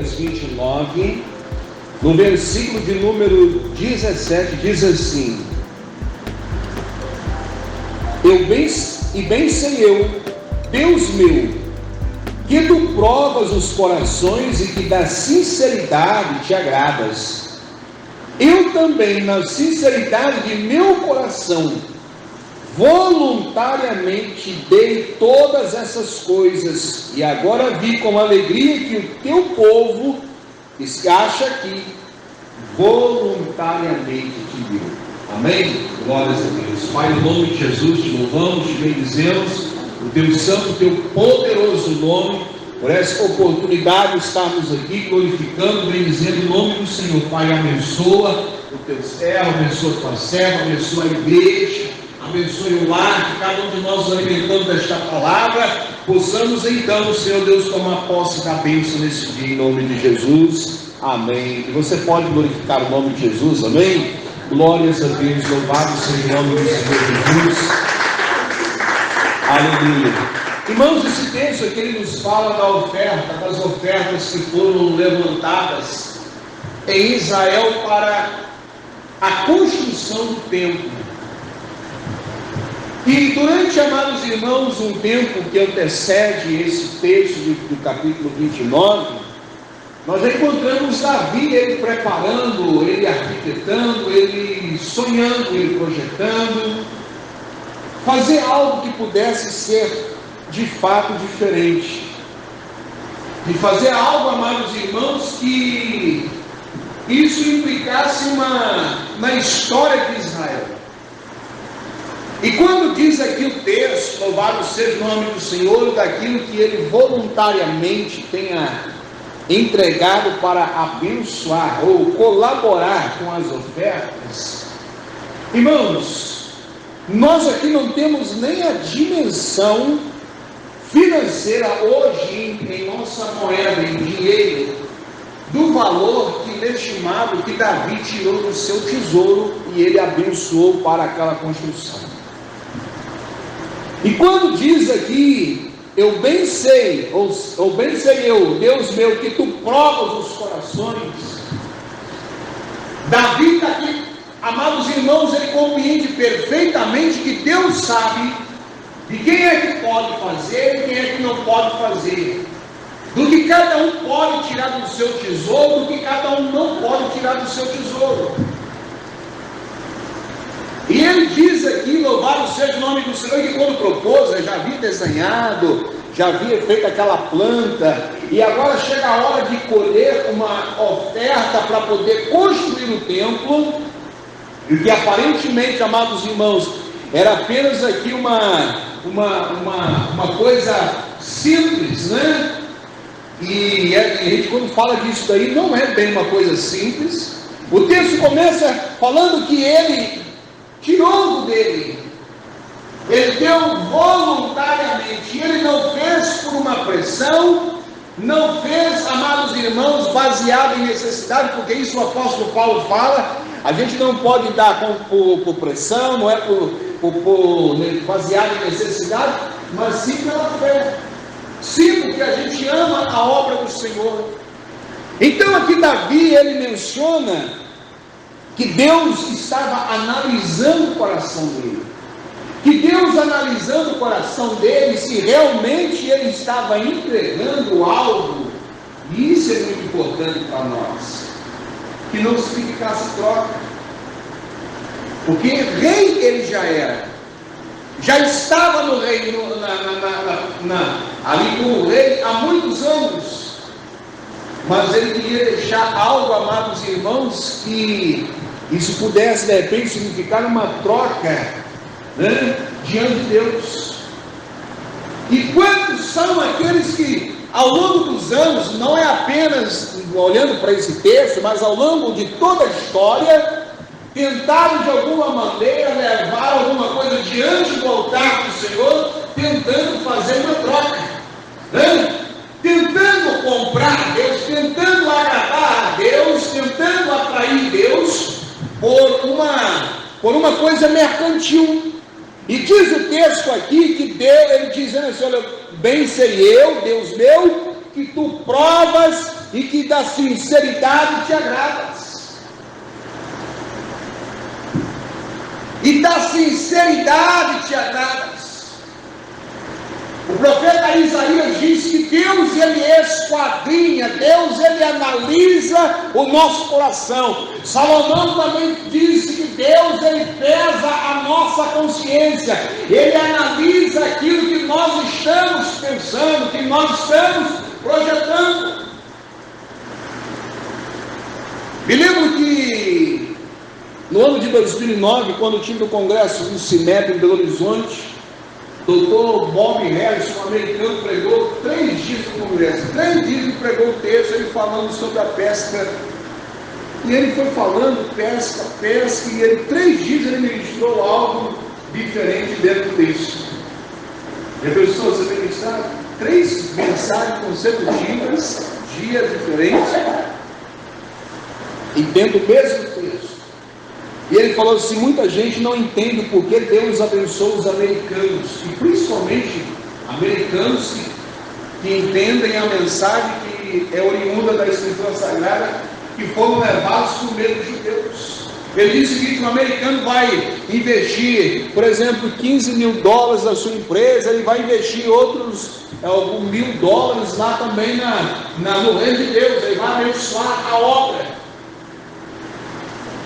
Lucas 29, no versículo de número 17, diz assim: bem sei eu, Deus meu, que tu provas os corações e que da sinceridade te agradas. Eu também, na sinceridade de meu coração, voluntariamente dei todas essas coisas, e agora vi com alegria que o teu povo acha que voluntariamente te deu. Amém? Glórias a Deus. Pai, em nome de Jesus, te louvamos, te bendizemos, o teu santo, o teu poderoso nome, por essa oportunidade de estarmos aqui glorificando, bendizendo o nome do Senhor. Pai, abençoa o teu servo, abençoa a tua serva, abençoa a igreja, abençoe o lar, que cada um de nós alimentando desta palavra, possamos então, Senhor Deus, tomar posse da bênção nesse dia, em nome de Jesus, amém. E você pode glorificar o nome de Jesus, amém? Glórias a Deus, louvado seja o nome do Senhor Jesus, aleluia. Irmãos, esse texto aqui ele nos fala da oferta, das ofertas que foram levantadas em Israel para a construção do templo. E durante, amados irmãos, um tempo que antecede esse texto do capítulo 29, nós encontramos Davi, ele preparando, ele arquitetando, ele sonhando, ele projetando, fazer algo que pudesse ser de fato diferente, de fazer algo, amados irmãos, que isso implicasse na história de Israel. E quando diz aqui o texto, louvado seja o nome do Senhor, daquilo que ele voluntariamente tenha entregado para abençoar ou colaborar com as ofertas, irmãos, nós aqui não temos nem a dimensão financeira hoje em nossa moeda, em dinheiro, do valor inestimado que Davi tirou do seu tesouro e ele abençoou para aquela construção. E quando diz aqui, eu bem sei, ou bem sei eu, Deus meu, que tu provas os corações, Davi está aqui, amados irmãos, ele compreende perfeitamente que Deus sabe de quem é que pode fazer e quem é que não pode fazer, do que cada um pode tirar do seu tesouro, do que cada um não pode tirar do seu tesouro. E ele diz aqui, louvado seja o nome do Senhor, que quando propôs, já havia desenhado, já havia feito aquela planta, e agora chega a hora de colher uma oferta para poder construir o templo, e que aparentemente, amados irmãos, era apenas aqui uma coisa simples, né? E a gente, quando fala disso daí, não é bem uma coisa simples. O texto começa falando que ele tirou dele, ele deu voluntariamente, ele não fez por uma pressão, não fez, amados irmãos, baseado em necessidade, porque isso o apóstolo Paulo fala, a gente não pode dar por pressão, não é baseado em necessidade, mas sim pela fé, sim porque a gente ama a obra do Senhor. Então aqui Davi, ele menciona que Deus estava analisando o coração dele, que Deus analisando o coração dele, se realmente ele estava entregando algo, e isso é muito importante para nós, que não significasse troca, porque rei ele já era, já estava no reino, ali como rei há muitos anos, mas ele queria deixar algo, amados irmãos, que isso pudesse de repente significar uma troca, né, diante de Deus. E quantos são aqueles que ao longo dos anos, não é apenas olhando para esse texto, mas ao longo de toda a história, tentaram de alguma maneira levar alguma coisa diante do altar do Senhor, tentando fazer uma troca, né? Tentando comprar Deus, tentando agradar a Deus, tentando atrair Deus por uma coisa mercantil. E diz o texto aqui que Deus, ele dizendo assim, olha, bem sei eu, Deus meu, que tu provas e que da sinceridade te agradas. E da sinceridade te agradas. O profeta Isaías diz que Deus, ele esquadrinha, Deus, ele analisa o nosso coração. Salomão também disse que Deus, ele pesa a nossa consciência, ele analisa aquilo que nós estamos pensando, que nós estamos projetando. Me lembro que no ano de 2009, quando tive o congresso do CINEP em Belo Horizonte, Dr. Bob Harris, um americano, pregou 3 dias no congresso. 3 dias ele pregou o texto, ele falando sobre a pesca. E ele foi falando pesca, e ele, 3 dias ele ministrou algo diferente dentro do texto. E a pessoa, você tem que estar 3 mensagens consecutivas, dias diferentes, e dentro do mesmo texto. E ele falou assim: muita gente não entende por que Deus abençoa os americanos, e principalmente americanos que entendem a mensagem que é oriunda da Escritura Sagrada, que foram levados por medo de judeus. Ele disse o seguinte: um americano vai investir, por exemplo, $15 mil na sua empresa, ele vai investir outros alguns $1.000 lá também no reino de Deus, ele vai abençoar a obra.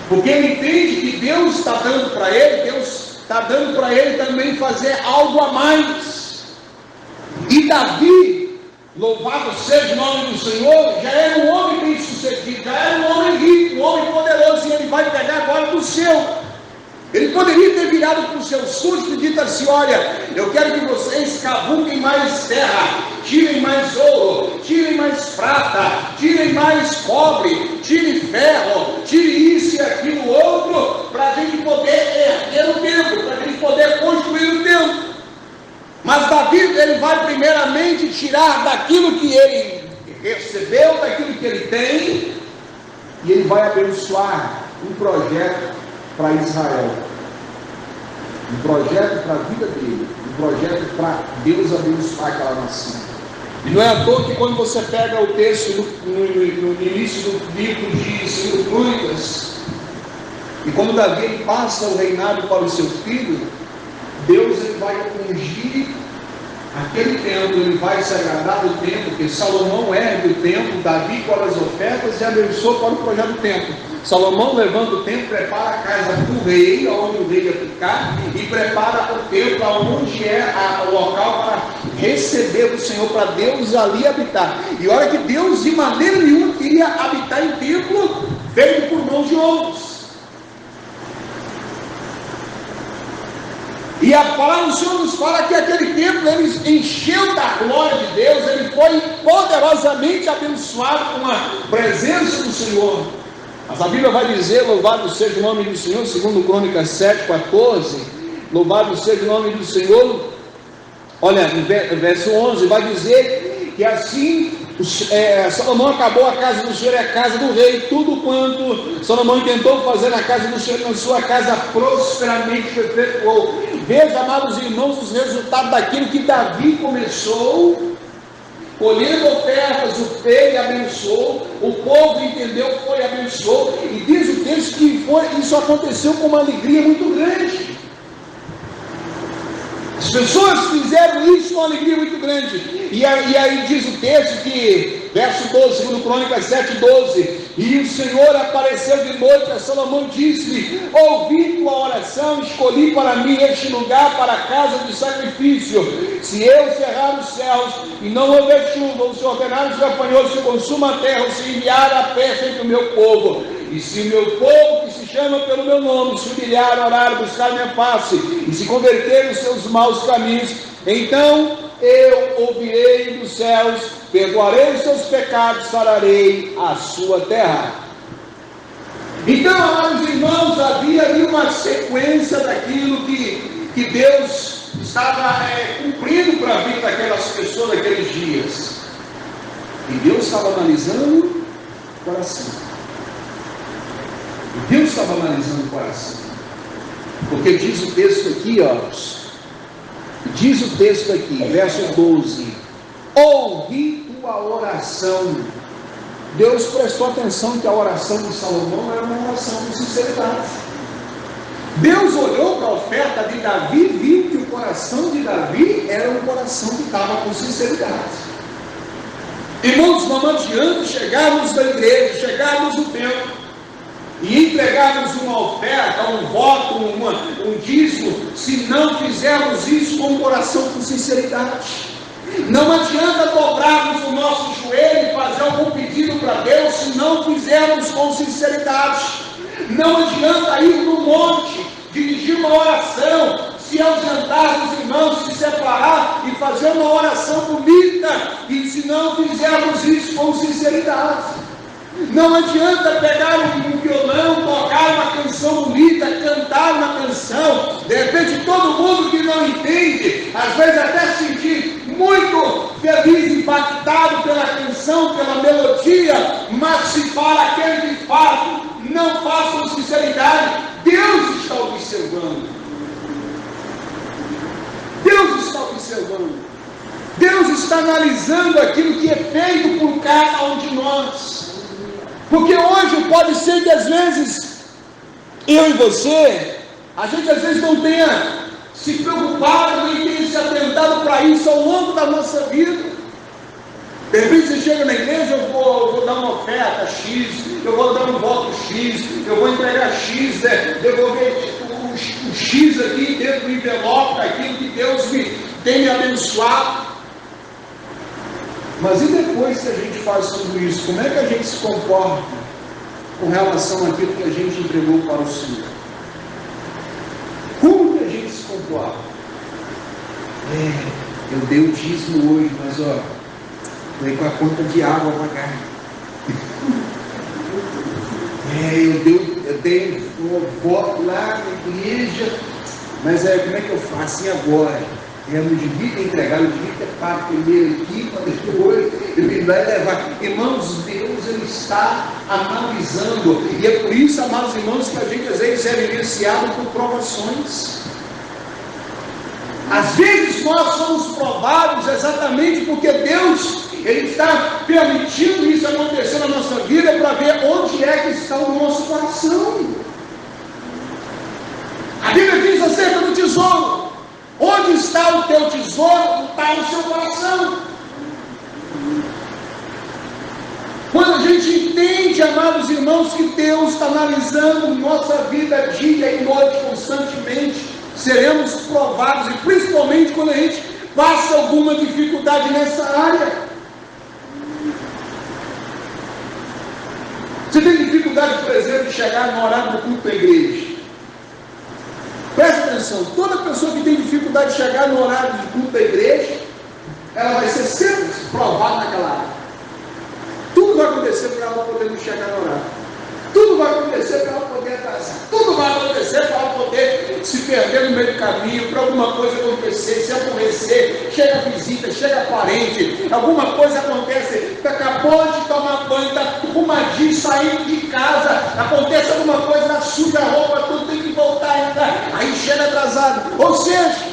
Porque ele entende que Deus está dando para ele, Deus está dando para ele também fazer algo a mais. E Davi, louvado seja o nome do Senhor, já era um homem bem sucedido, já era um homem rico, um homem poderoso, e ele vai pegar agora do seu. Ele poderia ter virado para os seus súditos e dito assim: olha, eu quero que vocês cavuquem mais terra, tirem mais ouro, tirem mais prata, tirem mais cobre, tirem ferro, tirem isso e aquilo outro, para a gente poder erguer o templo, para a gente poder construir o templo. Mas Davi, ele vai primeiramente tirar daquilo que ele recebeu, daquilo que ele tem, e ele vai abençoar um projeto para Israel, um projeto para a vida dele, um projeto para Deus abençoar aquela nação. E não é à toa que quando você pega o texto no início do livro de 2 Crônicas, e quando Davi passa o reinado para o seu filho, Deus, ele vai ungir aquele templo, ele vai se agradar do templo, porque Salomão ergue o templo, Davi com as ofertas e abençoa para o projeto do templo. Salomão levanta o templo, prepara a casa do rei, onde o rei ia ficar, e prepara o templo, onde é o local para receber o Senhor, para Deus ali habitar. E olha que Deus de maneira nenhuma queria habitar em templo feito por mãos de homens. E a palavra do Senhor nos fala que aquele templo, ele encheu da glória de Deus, ele foi poderosamente abençoado com a presença do Senhor. Mas a Bíblia vai dizer: louvado seja o nome do Senhor, segundo Crônicas 7:14, louvado seja o nome do Senhor. Olha, no verso 11, vai dizer que assim Salomão acabou a casa do Senhor e a casa do rei, tudo quanto Salomão tentou fazer na casa do Senhor, na sua casa prosperamente efetuou. Veja, amados irmãos, os resultados daquilo que Davi começou, colhendo ofertas, o fez e abençoou, o povo entendeu, foi e abençoou, e diz o texto que isso aconteceu com uma alegria muito grande. As pessoas fizeram isso com uma alegria muito grande. E aí diz o texto que, verso 12, segundo Crônicas 7:12, e o Senhor apareceu de noite a Salomão, disse-lhe: ouvi tua oração, escolhi para mim este lugar para a casa de sacrifício. Se eu cerrar os céus e não houver chuva, ou se ordenar os gafanhotos se consuma a terra, ou se enviar a peste entre o meu povo, e se o meu povo, que se chama pelo meu nome, se humilhar, orar, buscar minha face, e se converter os seus maus caminhos, então eu ouvirei dos céus, perdoarei os seus pecados, sararei a sua terra. Então, amados irmãos, havia ali uma sequência daquilo que Deus estava cumprindo para a vida daquelas pessoas naqueles dias. E Deus estava analisando o coração. Deus estava analisando o coração, porque diz o texto aqui, diz o texto aqui, verso 12: ouvi tua oração, Deus prestou atenção que a oração de Salomão era uma oração com sinceridade. Deus olhou para a oferta de Davi e viu que o coração de Davi era um coração que estava com sinceridade. Irmãos, não adianta chegarmos da igreja, chegarmos no templo e entregarmos uma oferta, um voto, um dízimo, se não fizermos isso com o coração com sinceridade. Não adianta dobrarmos o nosso joelho e fazer algum pedido para Deus se não fizermos com sinceridade. Não adianta ir no monte, dirigir uma oração, se ausentar dos irmãos, se separar e fazer uma oração bonita, e se não fizermos isso com sinceridade. Não adianta pegar um violão, tocar uma canção bonita, cantar uma canção, de repente todo mundo que não entende, às vezes até se sentir muito feliz, impactado pela canção, pela melodia, mas se para aquele que faz, não faz com sinceridade, Deus está observando. Deus está observando. Deus está analisando aquilo que é feito por cada um de nós. Porque hoje pode ser que às vezes, eu e você, a gente às vezes não tenha se preocupado, nem tenha se atentado para isso ao longo da nossa vida. De repente você chega na igreja, eu vou dar uma oferta X, eu vou dar um voto X, eu vou entregar X, devolver o X aqui dentro do envelope, daquilo que Deus tem me abençoado. Mas e depois que a gente faz tudo isso, como é que a gente se comporta com relação àquilo que a gente entregou para o Senhor? Como que a gente se comporta? Eu dei o dízimo hoje, mas foi com a conta de água a pagar. Eu dei um voto lá na igreja, mas como é que eu faço? E agora? Eu não devia ter entregado, eu devia ter pago primeiro aqui, para depois ele vai levar. Irmãos, Deus ele está analisando, e é por isso, amados irmãos, que a gente às vezes é vivenciado por provações. Às vezes nós somos provados exatamente porque Deus ele está permitindo isso acontecer na nossa vida para ver onde é que está o nosso coração. A Bíblia diz acerca do tesouro. Onde está o teu tesouro, está o seu coração. Quando a gente entende, amados irmãos, que Deus está analisando nossa vida dia e noite constantemente, seremos provados, e principalmente quando a gente passa alguma dificuldade nessa área. Você tem dificuldade, por exemplo, de chegar no horário do culto da igreja? Presta atenção, toda pessoa que tem dificuldade de chegar no horário de culto da igreja, ela vai ser sempre provada naquela área. Tudo vai acontecer para ela poder não chegar no horário. Tudo vai acontecer para ela poder atrasar. Tudo vai acontecer para ela poder se perder no meio do caminho, para alguma coisa acontecer, se aborrecer, chega visita, chega parente, alguma coisa acontece, acabou de tomar banho, está arrumadinho, saindo de casa, acontece alguma coisa, suja a roupa, tudo tem que voltar a entrar, aí chega atrasado. Ou seja,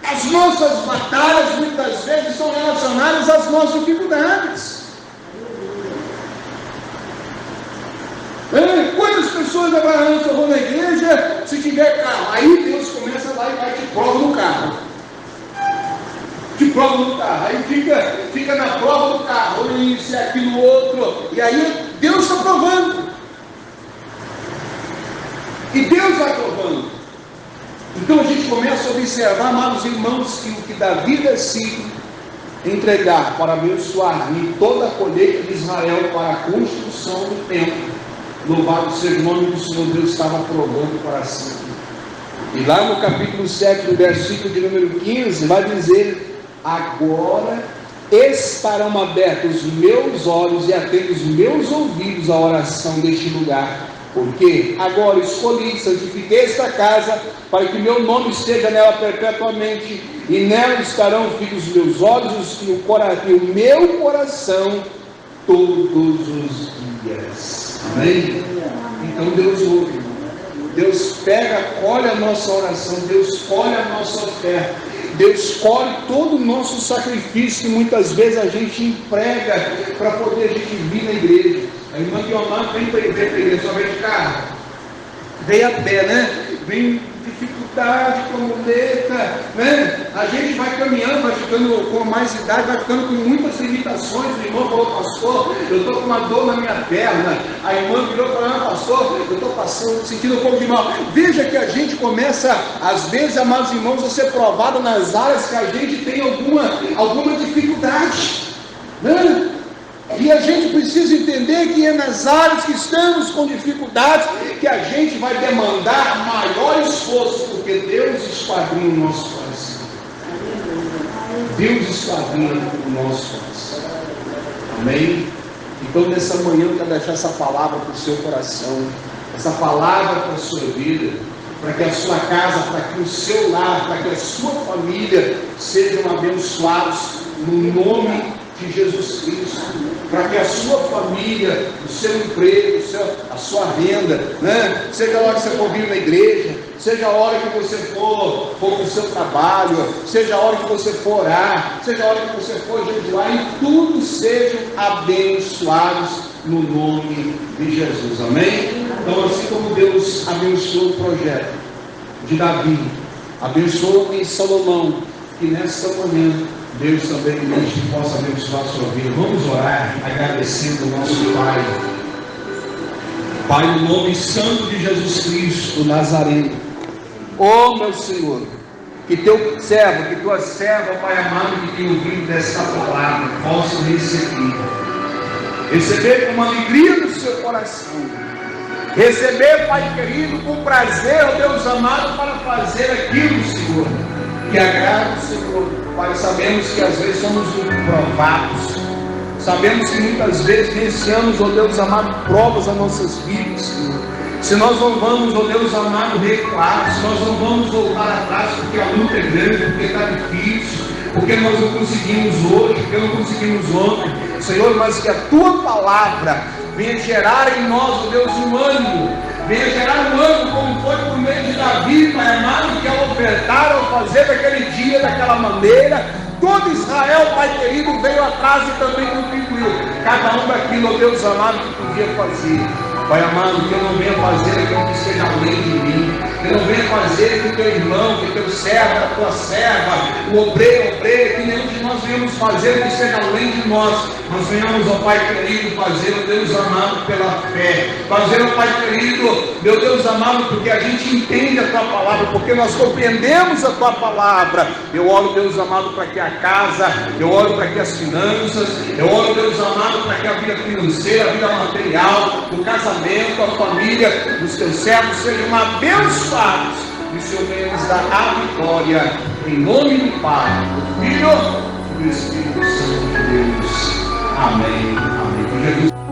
as nossas batalhas muitas vezes são relacionadas às nossas dificuldades. Quantas pessoas agora eu vou na igreja, se tiver carro, aí Deus começa lá e vai te prova no carro. Te prova no carro, aí fica na prova do carro, isso e aquilo outro, e aí Deus está provando. E Deus vai provando. Então a gente começa a observar, amados irmãos, que o que Davi decide entregar para abençoar-lhe toda a colheita de Israel para a construção do templo. Louvado seja o nome do Senhor, Deus estava provando para si. E lá no capítulo 7, no versículo de número 15, vai dizer: agora estarão abertos os meus olhos e atentos os meus ouvidos à oração deste lugar. Porque agora escolhi, santifiquei esta casa, para que meu nome esteja nela perpetuamente, e nela estarão fixos os meus olhos e o meu coração todos os dias. Amém? Então Deus ouve, Deus pega, colhe a nossa oração, Deus colhe a nossa oferta, Deus colhe todo o nosso sacrifício que muitas vezes a gente emprega para poder a gente vir na igreja. A irmã Guiomar vem para a igreja, só vem de carro, vem a pé, né? Vem dificuldade, com muleta, né? A gente vai caminhando, vai ficando com mais idade, vai ficando com muitas limitações. O irmão falou, pastor, eu estou com uma dor na minha perna. A irmã virou para mim, pastor, eu estou sentindo um pouco de mal. Veja que a gente começa, às vezes, amados irmãos, a ser provado nas áreas que a gente tem alguma dificuldade, né? E a gente precisa entender que é nas áreas que estamos com dificuldades que a gente vai demandar maior esforço, porque Deus esquadrinha o nosso coração. Deus esquadrinha o nosso coração. Amém? Então nessa manhã eu quero deixar essa palavra para o seu coração, essa palavra para a sua vida, para que a sua casa, para que o seu lar, para que a sua família sejam abençoados no nome de Jesus Cristo, para que a sua família, o seu emprego, a sua renda, né? Seja a hora que você for vir na igreja, seja a hora que você for para o seu trabalho, seja a hora que você for orar, seja a hora que você for jejuar, e tudo sejam abençoados no nome de Jesus, amém? Então, assim como Deus abençoou o projeto de Davi, abençoou em Salomão, que nesta manhã Deus também possa abençoar a sua vida. Vamos orar agradecendo o nosso Pai. Pai, no nome santo de Jesus Cristo Nazareno. Oh meu Senhor, que teu servo, que tua serva, Pai amado, que tem ouvido desta palavra, possa receber com uma alegria no seu coração. Receber, Pai querido, com prazer, ó Deus amado, para fazer aquilo, Senhor, que agrada o Senhor. Pai, sabemos que às vezes somos provados, sabemos que muitas vezes venciamos, ó Deus amado, provas nas nossas vidas, Senhor. Se nós não vamos, ó Deus amado, recuar, se nós não vamos voltar atrás, porque a luta é grande, porque está difícil, porque nós não conseguimos hoje, porque não conseguimos ontem, Senhor, mas que a tua palavra venha gerar em nós, ó Deus, um ânimo, venha gerar um ânimo, como foi por meio de Davi, Pai amado, que ao ofertar, ao fazer daquele dia, daquela maneira, todo Israel, Pai querido, veio atrás e também contribuiu, cada um daquilo, ó Deus amado, que podia fazer. Pai amado, que eu não venha fazer aquilo que seja além de mim, que eu não venha fazer que o teu irmão, que o teu servo, a tua serva, o obreiro, que nenhum de nós venhamos fazer que seja além de nós, nós venhamos, ó Pai querido, fazer, ó Deus amado, pela fé, fazer, ó Pai querido, meu Deus amado, porque a gente entende a tua palavra, porque nós compreendemos a tua palavra. Eu oro, Deus amado, para que a casa, eu oro para que as finanças, eu oro, Deus amado, para que a vida financeira, a vida material, o casamento, a família dos teus servos sejam abençoados, e o Senhor venha nos dar a vitória, em nome do Pai, do Filho e do Espírito Santo de Deus. Amém. Amém.